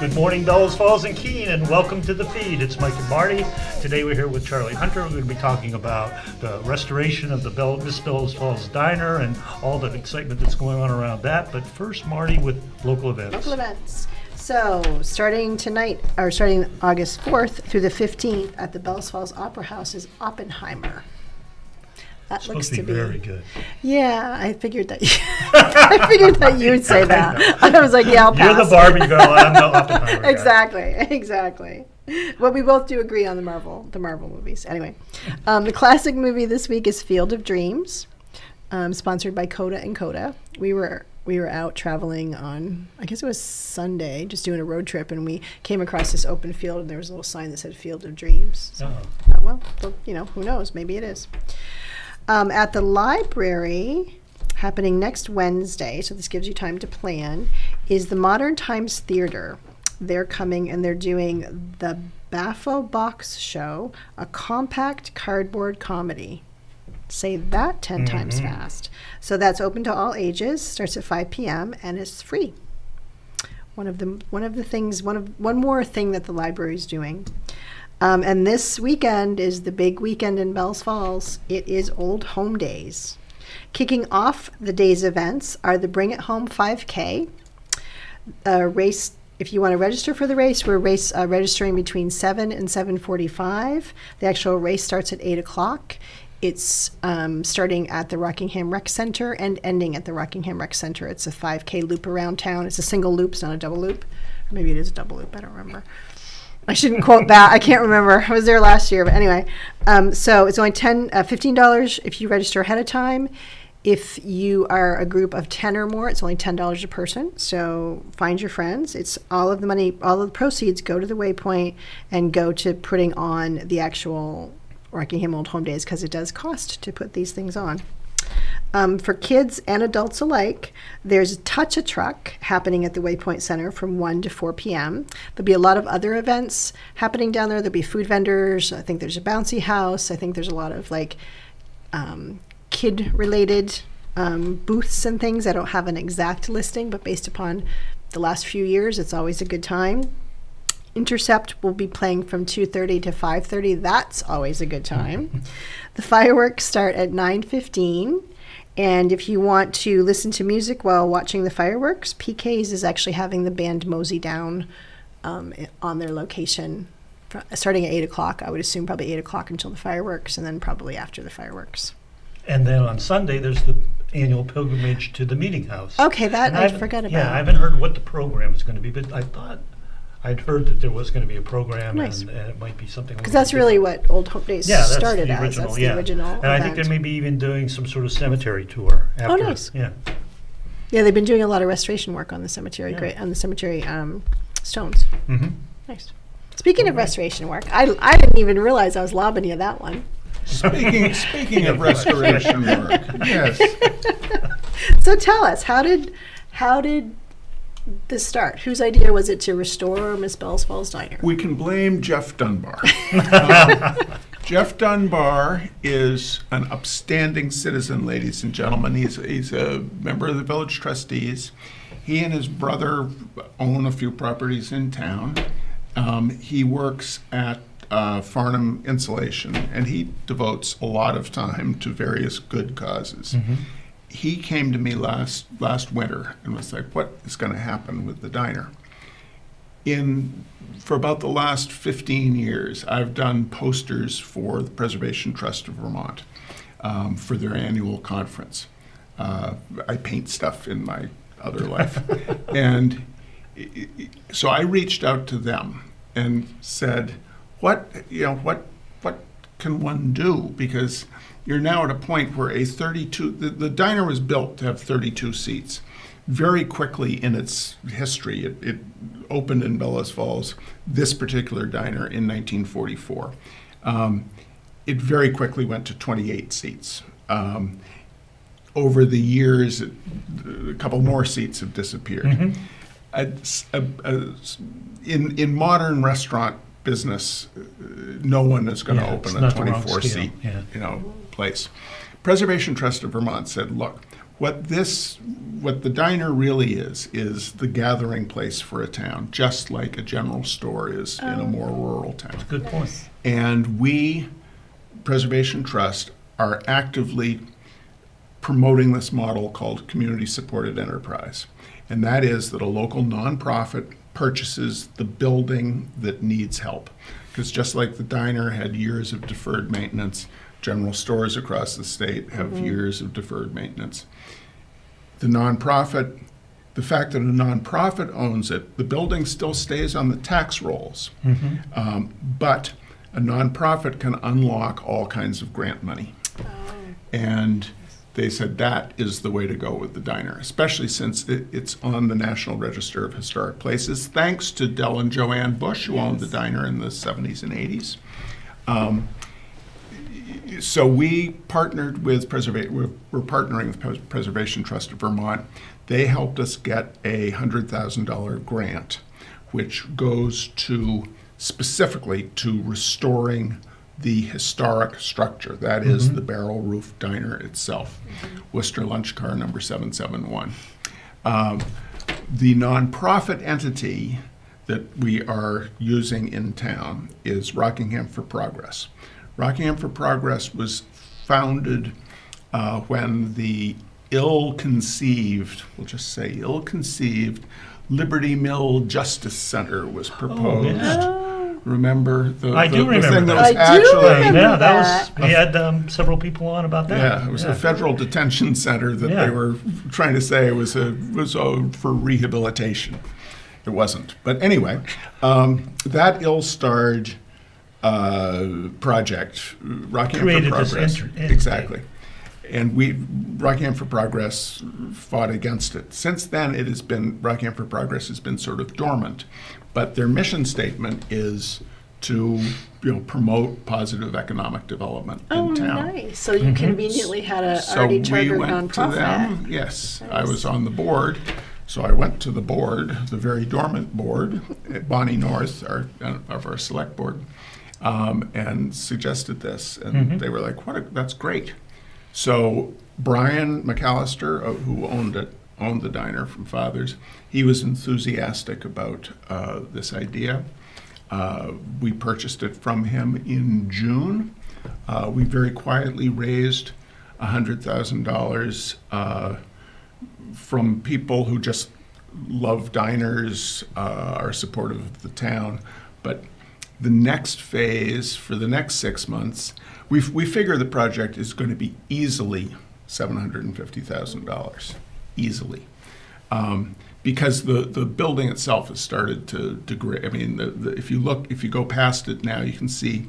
Good morning, Bellows Falls and Keene, and welcome to the feed. It's Mike and Marty. Today we're here with Charlie Hunter. We're going to be talking about the restoration of the Miss Bellows Falls Diner and all the excitement that's going on around that. But first, Marty, with local events. Local events. So, starting August 4th through the 15th at the Bellows Falls Opera House is Oppenheimer. That looks to be very good. Yeah, I figured that. I figured that you would say that. I was like, yeah, I'll pass. You're the Barbie girl. I'm the Oppenheimer guy. Exactly. Well, we both do agree on the Marvel movies. Anyway, the classic movie this week is Field of Dreams, sponsored by Coda and Coda. We were out traveling on, I guess it was Sunday, just doing a road trip, and we came across this open field, and there was a little sign that said Field of Dreams. So, well, who knows? Maybe it is. At the library, happening next Wednesday, so this gives you time to plan, is the Modern Times Theater. They're coming and they're doing the Baffo Box Show, a compact cardboard comedy. Say that 10 times fast. So that's open to all ages, starts at 5 p.m. and is free. One more thing that the library is doing. And this weekend is the big weekend in Bellows Falls. It is Old Home Days. Kicking off the day's events are the Bring It Home 5K. Race. If you want to register for the race, we're registering between 7 and 7:45. The actual race starts at 8 o'clock. It's starting at the Rockingham Rec Center and ending at the Rockingham Rec Center. It's a 5K loop around town. It's a single loop, it's not a double loop. Or maybe it is a double loop, I don't remember. I shouldn't quote that. I can't remember. I was there last year. But anyway, so it's only $15 if you register ahead of time. If you are a group of 10 or more, it's only $10 a person. So find your friends. It's all of the proceeds go to the Waypoint and go to putting on the actual Rockingham Old Home Days, because it does cost to put these things on. For kids and adults alike, there's Touch a Truck happening at the Waypoint Center from 1 to 4 p.m. There'll be a lot of other events happening down there. There'll be food vendors. I think there's a bouncy house. I think there's a lot of kid-related booths and things. I don't have an exact listing, but based upon the last few years, it's always a good time. Intercept will be playing from 2:30 to 5:30. That's always a good time. The fireworks start at 9:15. And if you want to listen to music while watching the fireworks, PK's is actually having the band mosey down on their location starting at 8 o'clock. I would assume probably 8 o'clock until the fireworks, and then probably after the fireworks. And then on Sunday, there's the annual pilgrimage to the Meeting House. Okay, that I forgot about. Yeah, I haven't heard what the program is going to be, but I thought I'd heard that there was going to be a program, nice. and it might be something. Because that's really what Old Home Days started as. That's the original And event. I think they may be even doing some sort of cemetery tour after. Oh, nice. Yeah. Yeah, they've been doing a lot of restoration work on the cemetery, stones. Mm-hmm. Nice. Speaking of restoration work, I didn't even realize I was lobbing you that one. Speaking of restoration work, yes. So tell us, how did this start? Whose idea was it to restore Miss Bellows Falls Diner? We can blame Jeff Dunbar. Jeff Dunbar is an upstanding citizen, ladies and gentlemen. He's a member of the village trustees. He and his brother own a few properties in town. He works at Farnham Insulation, and he devotes a lot of time to various good causes. Mm-hmm. He came to me last winter and was like, what is going to happen with the diner? For about the last 15 years, I've done posters for the Preservation Trust of Vermont for their annual conference. I paint stuff in my other life. And so I reached out to them and said, what can one do? Because you're now at a point where the diner was built to have 32 seats. Very quickly in its history, it opened in Bellows Falls, this particular diner, in 1944. It very quickly went to 28 seats. Over the years, a couple more seats have disappeared. Mm-hmm. In modern restaurant business, no one is going to open a 24-seat place. Preservation Trust of Vermont said, look, what the diner really is the gathering place for a town, just like a general store is in a more rural town. Good point. And we, Preservation Trust, are actively promoting this model called community-supported enterprise. And that is that a local nonprofit purchases the building that needs help. Because just like the diner had years of deferred maintenance, general stores across the state have years of deferred maintenance. The fact that a nonprofit owns it, the building still stays on the tax rolls. But a nonprofit can unlock all kinds of grant money. And they said that is the way to go with the diner, especially since it's on the National Register of Historic Places, thanks to Del and Joanne Bush, who owned the diner in the 70s and 80s. So we partnered with we're partnering with Preservation Trust of Vermont. They helped us get a $100,000 grant, which goes to specifically to restoring the historic structure. That is the barrel roof diner itself, Worcester Lunch Car number 771. The nonprofit entity that we are using in town is Rockingham for Progress. Rockingham for Progress was founded when the ill-conceived, we'll just say ill-conceived, Liberty Mill Justice Center was proposed. Remember I do remember thing that that. was I do actually remember Yeah, that. we had several people on about that. yeah, it was a federal detention center that Yeah. they were trying to say was for rehabilitation. It wasn't, but anyway, that ill-starred project, Rockingham Created for this Progress, entity. exactly, and Rockingham for Progress fought against it. Since then, Rockingham for Progress has been sort of dormant, but their mission statement is to promote positive economic development in town. Nice. So you conveniently had a So already we chartered went to nonprofit. them. Yes, I Nice. was on the board. So I went to the board, the very dormant board, Bonnie North, of our select board, and suggested this. And they were like, that's great. So Brian McAllister, who owned the diner from Father's, he was enthusiastic about this idea. We purchased it from him in June. We very quietly raised $100,000 from people who just love diners, are supportive of the town. But the next phase, for the next 6 months, we figure the project is going to be easily $750,000, easily. Because the building itself has started to degrade. I mean, if you go past it now, you can see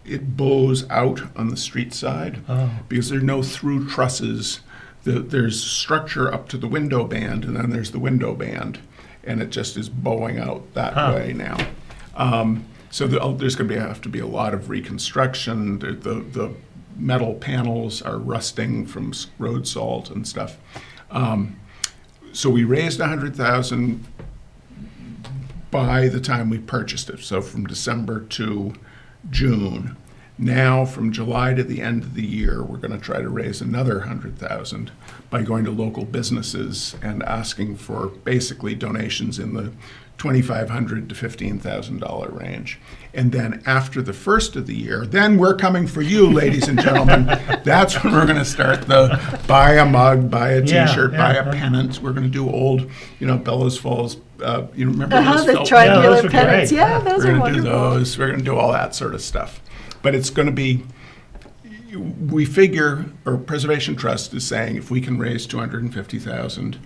it bows out on the street side because there are no through trusses. There's structure up to the window band, and then there's the window band, and it just is bowing out that way now. So there's going to have to be a lot of reconstruction. The metal panels are rusting from road salt and stuff. So we raised $100,000 by the time we purchased it. So from December to June. Now, from July to the end of the year, we're going to try to raise another $100,000 by going to local businesses and asking for basically donations in the $2,500 to $15,000 range. And then after the first of the year, then we're coming for you, ladies and gentlemen. That's when we're going to start the buy a mug, buy a T-shirt, buy a pennant. We're going to do old, Bellows Falls. You remember those the felt triangular those were pennants. great. Yeah, those we're are going to do wonderful. those. We're going to do all that sort of stuff. But it's going to be, we figure, or Preservation Trust is saying, if we can raise $250,000,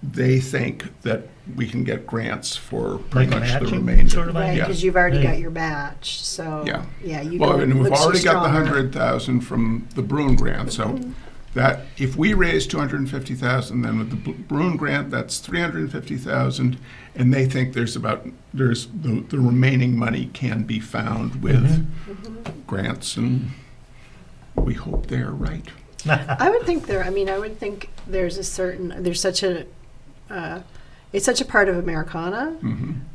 they think that we can get grants for pretty Like much the matching remainder. sort of Right, idea? because you've already Yeah. got your match. So Yeah. you Well, go, and we've looks already got the stronger. 100,000 from the Bruin grant, so that if we raise 250,000, then with the Bruin grant, that's 350,000, and they think there's the remaining money can be found with grants, and we hope they're right. I would think there's such a it's such a part of Americana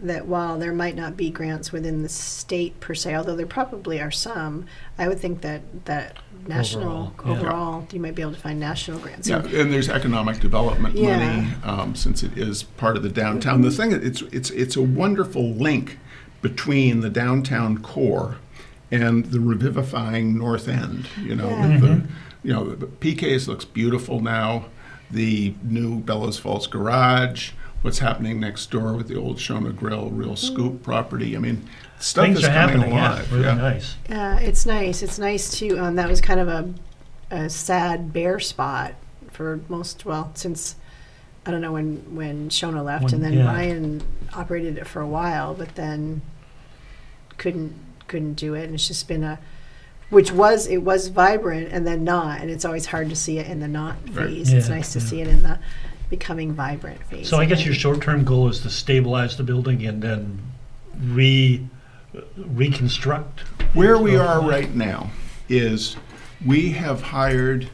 that while there might not be grants within the state per se, although there probably are some, I would think that national overall, you might be able to find national grants. Yeah, and there's economic development money since it is part of the downtown. The thing it's a wonderful link between the downtown core and the revivifying North End. You know, with the PK's looks beautiful now. The new Bellows Falls Garage. What's happening next door with the old Shona Grill, Real Scoop property. I mean, stuff Things is are coming happening, alive. really nice. It's nice. It's nice to, that was kind of a sad bare spot for since, I don't know, when Shona left, and then Ryan operated it for a while, but then couldn't do it, and it's just been it was vibrant and then not, and it's always hard to see it in the not phase. It's nice to see it in the becoming vibrant phase. So I guess your short-term goal is to stabilize the building and then reconstruct. Where we are right now is we have hired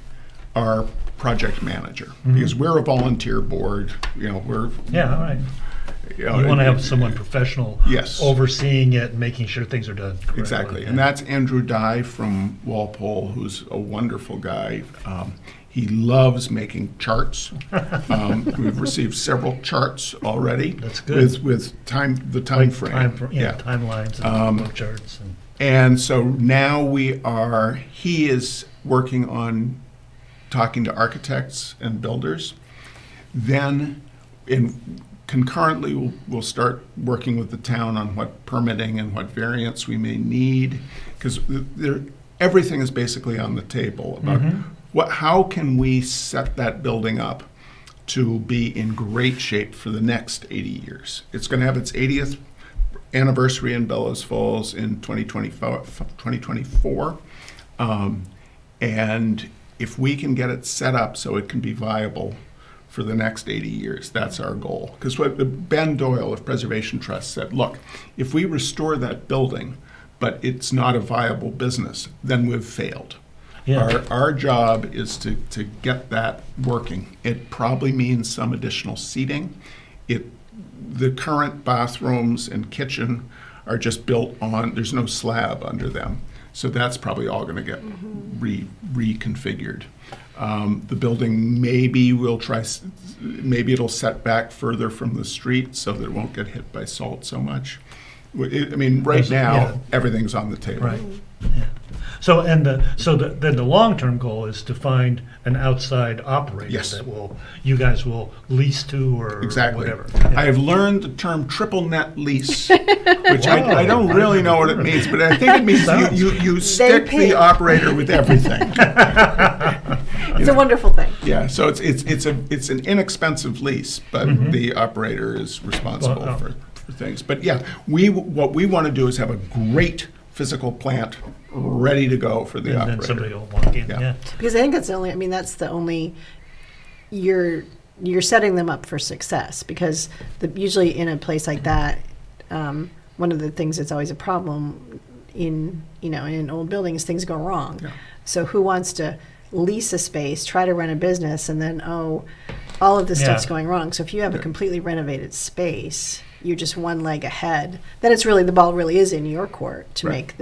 our project manager because we're a volunteer board. You know, we're all right. You want to have someone professional overseeing it and making sure things are done correctly. Exactly, and that's Andrew Dye from Walpole, who's a wonderful guy. He loves making charts. We've received several charts already. That's good. With the time frame. Timelines and charts. And so now he is working on talking to architects and builders. Then concurrently, we'll start working with the town on what permitting and what variants we may need, because everything is basically on the table about how can we set that building up to be in great shape for the next 80 years. It's going to have its 80th anniversary in Bellows Falls in 2024. And if we can get it set up so it can be viable for the next 80 years, that's our goal. Because what Ben Doyle of Preservation Trust said, look, if we restore that building, but it's not a viable business, then we've failed. Yeah. Our job is to get that working. It probably means some additional seating. The current bathrooms and kitchen are just built on, there's no slab under them. So that's probably all going to get reconfigured. The building maybe it'll set back further from the street so that it won't get hit by salt so much. Right now, everything's on the table. Right. Yeah. So then the long-term goal is to find an outside operator that you guys will lease to or whatever. Yeah. I have learned the term triple net lease, which I don't really know what it means, but I think it means you stick the operator with everything. It's a wonderful thing. Yeah, so it's an inexpensive lease, but the operator is responsible for things. But yeah, what we want to do is have a great physical plant ready to go for the operator. And then somebody will walk in. Yeah. Because I think that's the only you're setting them up for success, because usually in a place like that, one of the things that's always a problem in an old building is things go wrong. Yeah. So who wants to lease a space, try to run a business, and then all of this stuff's going wrong. So if you have a completely renovated space, you're just one leg ahead. Then the ball really is in your court to make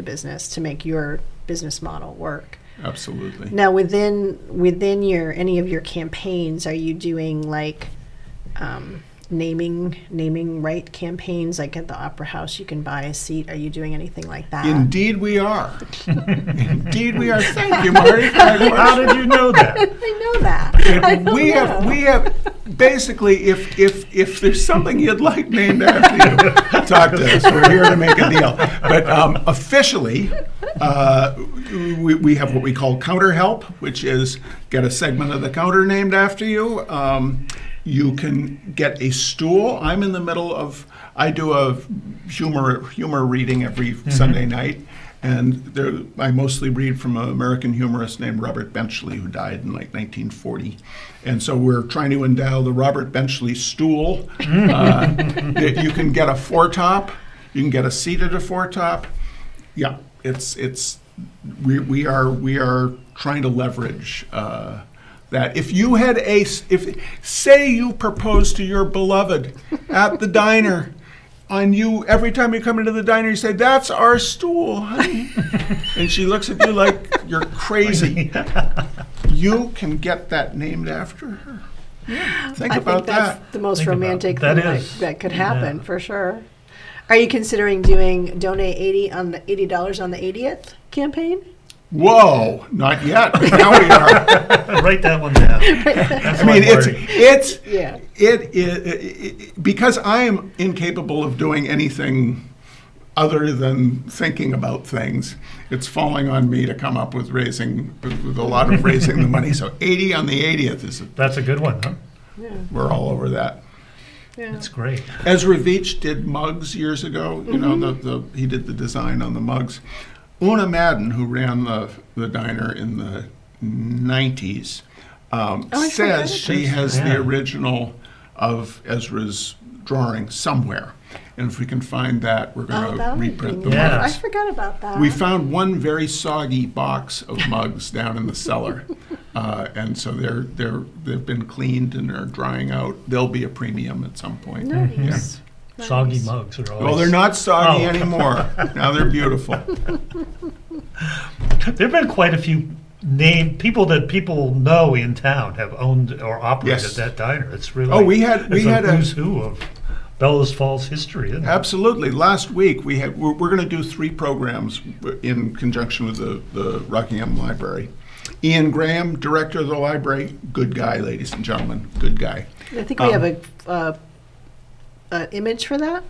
your business model work. Absolutely. Now within any of your campaigns, are you doing like naming right campaigns, like at the Opera House you can buy a seat? Are you doing anything like that? Indeed we are. Indeed we are. Thank you, Marty. How did you know that? I know that. We have basically, if there's something you'd like named after you, talk to us. We're here to make a deal. But officially, we have what we call counter help, which is get a segment of the counter named after you. You can get a stool. I'm in the middle of, I do a humor reading every Sunday night, and I mostly read from an American humorist named Robert Benchley, who died in like 1940. And so we're trying to endow the Robert Benchley stool. You can get a four-top. You can get a seat at a four-top. Yeah, we are trying to leverage that if you had say you proposed to your beloved at the diner, and every time you come into the diner, you say, "That's our stool, honey," and she looks at you like you're crazy. You can get that named after her. Think I about think that's that. the most Think about romantic it. That thing is. that could happen, Yeah. for sure. Are you considering doing donate $80 on the 80th campaign? Whoa, not yet. Now we are. Write that one down. That's I mean, my party. Yeah. it is because I am incapable of doing anything other than thinking about things. It's falling on me to come up with a lot of raising the money. So 80 on the 80th That's a good one, huh? Yeah. we're all over that. Yeah. That's great. Ezra Veach did mugs years ago. You know, he did the design on the mugs. Una Madden, who ran the diner in the 90s, I forgot says about she this. has Yeah. the original of Ezra's drawing somewhere. And if we can find that, we're Oh, going to that would reprint be the neat. Yeah. mugs. I forgot about that. We found one very soggy box of mugs down in the cellar, and so they've been cleaned and are drying out. They'll be a premium at some point. Nice. Soggy Nice. mugs are always. Well, they're not soggy Oh. anymore. Now they're beautiful. There've been quite a few people that people know in town have owned or operated Yes. that diner. It's really We had it's a who's who of Bellows Falls history, isn't it? absolutely. Last week we're going to do 3 programs in conjunction with the Rockingham Library. Ian Graham, director of the library, good guy, ladies and gentlemen, good guy. I think we have an image for that.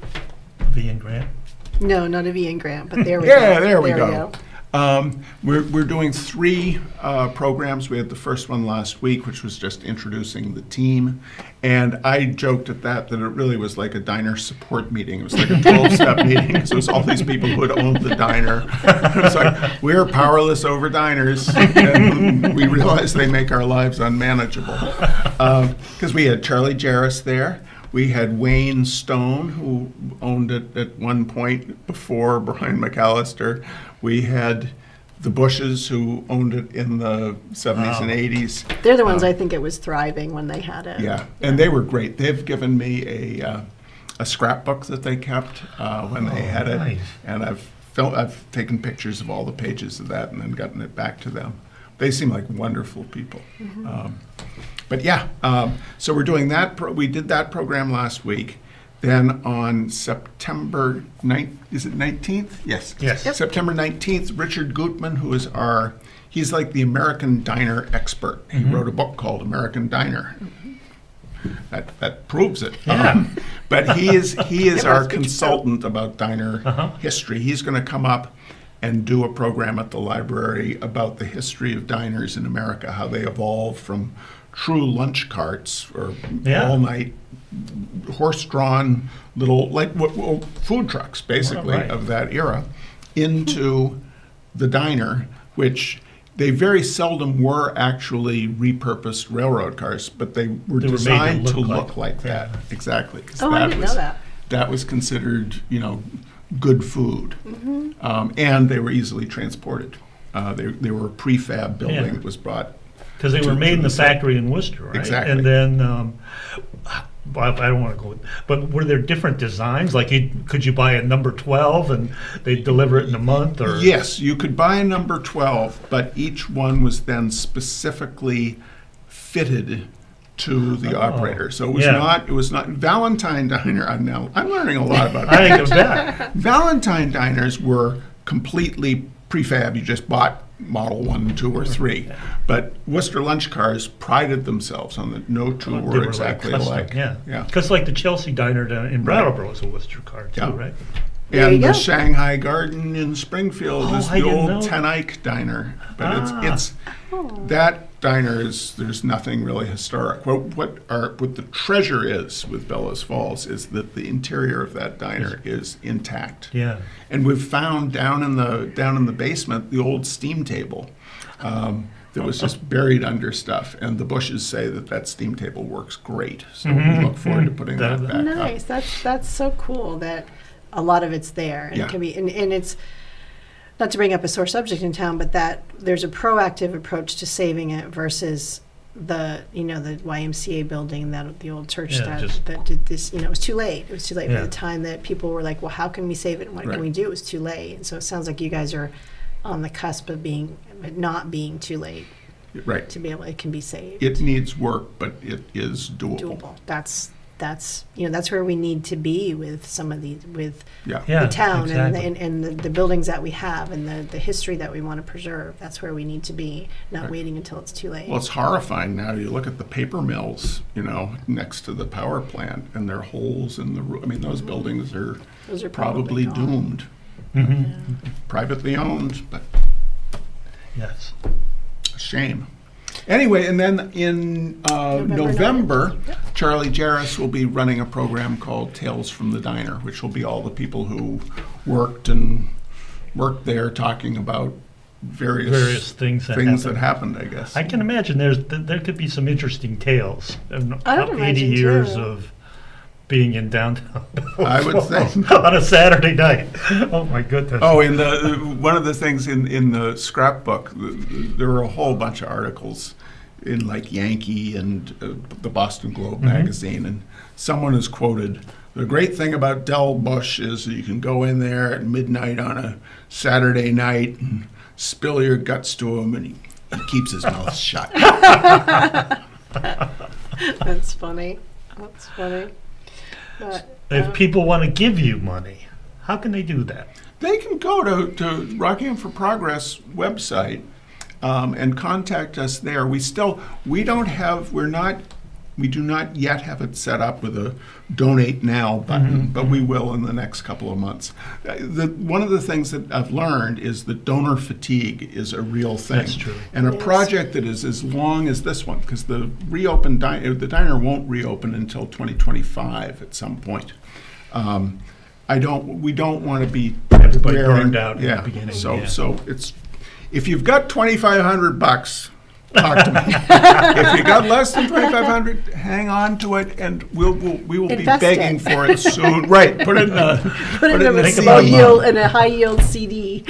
Ian Grant. No, not of Ian Grant, but there we Yeah, go. there we go. We're doing 3 programs. We had the first one last week, which was just introducing the team. And I joked at that it really was like a diner support meeting. It was like a 12-step meeting because it was all these people who had owned the diner. It's like, we're powerless over diners. And we realize they make our lives unmanageable. Because we had Charlie Jarris there. We had Wayne Stone, who owned it at one point before Brian McAllister. We had the Bushes, who owned it in the 70s and 80s. They're the ones I think it was thriving when they had it. Yeah, and they were great. They've given me a scrapbook that they kept when they had it, nice. and I've taken pictures of all the pages of that and then gotten it back to them. They seem like wonderful people. But yeah, so we're doing that. We did that program last week. Then on September 9th, is it 19th? Yes. Yes. Yep. September 19th, Richard Gutman, who is he's like the American diner expert. He wrote a book called American Diner. That proves it. Yeah. But he is our consultant about diner history. He's going to come up and do a program at the library about the history of diners in America, how they evolved from true lunch carts or all-night horse-drawn little food trucks, basically, Right. of that era, into the diner, which they very seldom were actually repurposed railroad cars, but they were They were made to designed to look look like- like that. Exactly. 'Cause Oh, I didn't know that. That was considered, good food, and they were easily transported. They were a prefab building Yeah. that was brought. Because they were made in the factory in Worcester, right? Exactly. And then, I don't want to go, but were there different designs? Like, could you buy a number 12 and they'd deliver it in a month, or? Yes, you could buy a number 12, but each one was then specifically fitted to the operator. So it was not Valentine Diner. I'm learning a lot about I think of that. Valentine diners were completely prefab. You just bought model 1, 2, or 3. But Worcester lunch cars prided themselves on that no two They were like exactly custom, alike. Yeah. Yeah. Because like the Chelsea Diner down in Brattleboro was a Worcester car too, Yeah. right? There you And the go. Shanghai Garden in Springfield Oh, is I the didn't old know. Ten Eyck Diner. But Ah. it's that diner there's nothing really historic. What the treasure is with Bellows Falls is that the interior of that diner is intact. Yeah. And we've found down in the basement the old steam table that was just buried under stuff. And the Bushes say that steam table works great. So we look forward to putting that back up. Nice. That's so cool that a lot of it's there, and Yeah. it can be, and it's not to bring up a sore subject in town, but that there's a proactive approach to saving it versus the YMCA building, that the old church Yeah, just- that did this, it was too late. It was too late Yeah. by the time that people were like, well, how can we save it and what Right. can we do? It was too late. And so it sounds like you guys are on the cusp of not being too late Right. to be able, it can be saved. It needs work, but it is doable. Doable. That's where we need to be with some of these, with Yeah. Yeah, the town exactly. and the buildings that we have and the history that we want to preserve. That's where we need to be, not Right. waiting until it's too late. Well, it's horrifying now. You look at the paper mills, next to the power plant, and there are holes in the roof. I mean, those buildings are Those are probably gone. doomed. Mhm. Privately owned, but Yes. a shame. Anyway, and then in November, Charlie Jarris will be running a program called Tales from the Diner, which will be all the people who worked there talking about various things that that happened, I guess. I can imagine there could be some interesting tales. I would 80 imagine, years too. of being in downtown I would think. on a Saturday night. Oh my goodness. Oh, and one of the things in the scrapbook, there were a whole bunch of articles in like Yankee and the Boston Globe magazine, and someone has quoted, "The great thing about Del Bush is that you can go in there at midnight on a Saturday night and spill your guts to him, and he keeps his mouth shut." That's funny. That's funny. But, If people want to give you money, how can they do that? They can go to Rockingham for Progress website and contact us there. We do not yet have it set up with a donate now button, but we will in the next couple of months. One of the things that I've learned is that donor fatigue is a real thing. That's true. And a Yes. project that is as long as this one, because the diner won't reopen until 2025 at some point. We don't want to be Everybody wearing- burned out in yeah. the beginning. So yeah. so it's, if you've got $2,500, talk to me. If you got less than 2,500, hang on to it, and we will be Invest begging it. for it soon. Right? Put it in a put it in a think CD. about a high yield CD.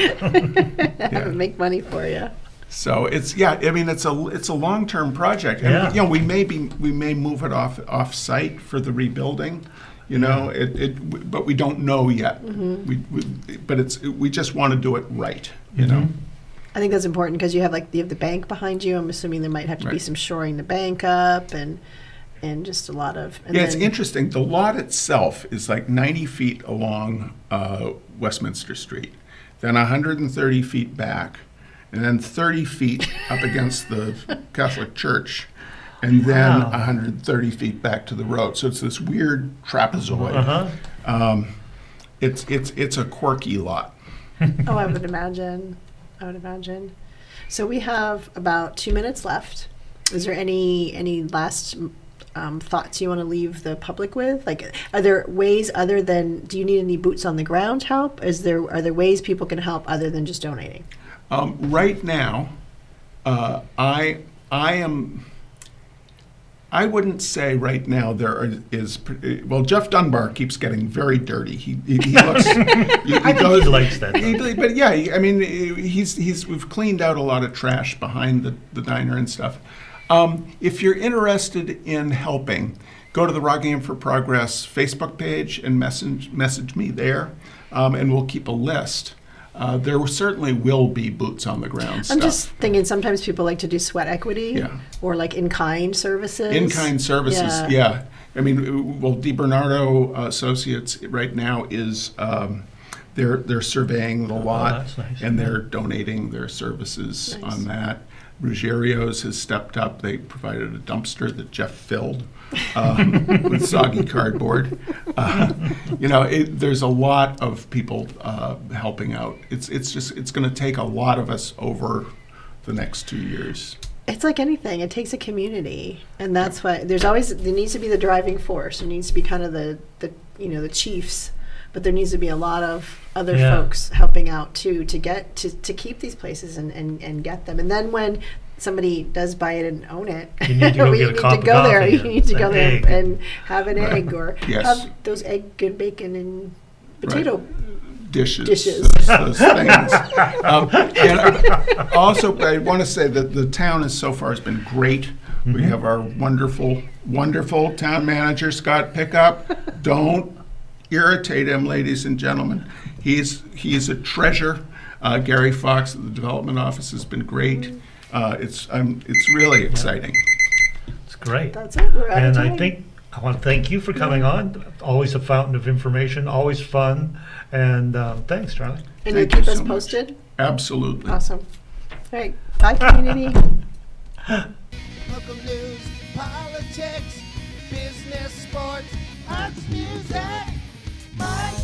Make money for you. So it's a long-term project, and Yeah. we may move it off site for the rebuilding. But we don't know yet. We just want to do it right. I think that's important because you have the bank behind you. I'm assuming there might have to be Right. some shoring the bank up and just a lot of. And Yeah, it's then- interesting. The lot itself is like 90 feet along Westminster Street, then 130 feet back, and then 30 feet up against the Catholic Church, and then Wow. 130 feet back to the road. So it's this weird trapezoid. Uh-huh. It's a quirky lot. Oh, I would imagine. So we have about 2 minutes left. Is there any last thoughts you want to leave the public with? Like, are there ways other than, do you need any boots on the ground help? Are there ways people can help other than just donating? Right now, I wouldn't say right now is. Well, Jeff Dunbar keeps getting very dirty. He looks. I think he likes that. But yeah, I mean, we've cleaned out a lot of trash behind the diner and stuff. If you're interested in helping, go to the Rockingham for Progress Facebook page and message me there, and we'll keep a list. There certainly will be boots on the ground stuff. I'm just thinking sometimes people like to do sweat equity Yeah. or like in-kind services. In-kind services, yeah. I mean, well, DiBernardo Associates right now is they're surveying the lot, that's nice. and they're donating their services Nice. on that. Ruggerio's has stepped up. They provided a dumpster that Jeff filled with soggy cardboard. There's a lot of people helping out. It's going to take a lot of us over the next 2 years. It's like anything. It takes a community, and that's why there needs to be the driving force. There needs to be kind of the chiefs, but there needs to be a lot of other Yeah. folks helping out too to get to keep these places and get them. And then when somebody does buy it and own it, You need to go you get a need cup to of go there. coffee You need to and go an there egg. and have an egg or Yes. have those good bacon and potato. Dishes. Dishes. Those things. And also, I want to say that the town so far has been great We have our wonderful, wonderful town manager, Scott Pickup. Don't irritate him, ladies and gentlemen. He's a treasure. Gary Fox at the development office has been great. It's really exciting. It's great. That's it. We're out of And time. I think I want to thank you for coming on. Always a fountain of information, always fun. And thanks, Charlie. And you'll Thank you keep us so much. posted? Absolutely. Awesome. All right. Bye, community. Local news, politics, business, sports, arts, music. Mike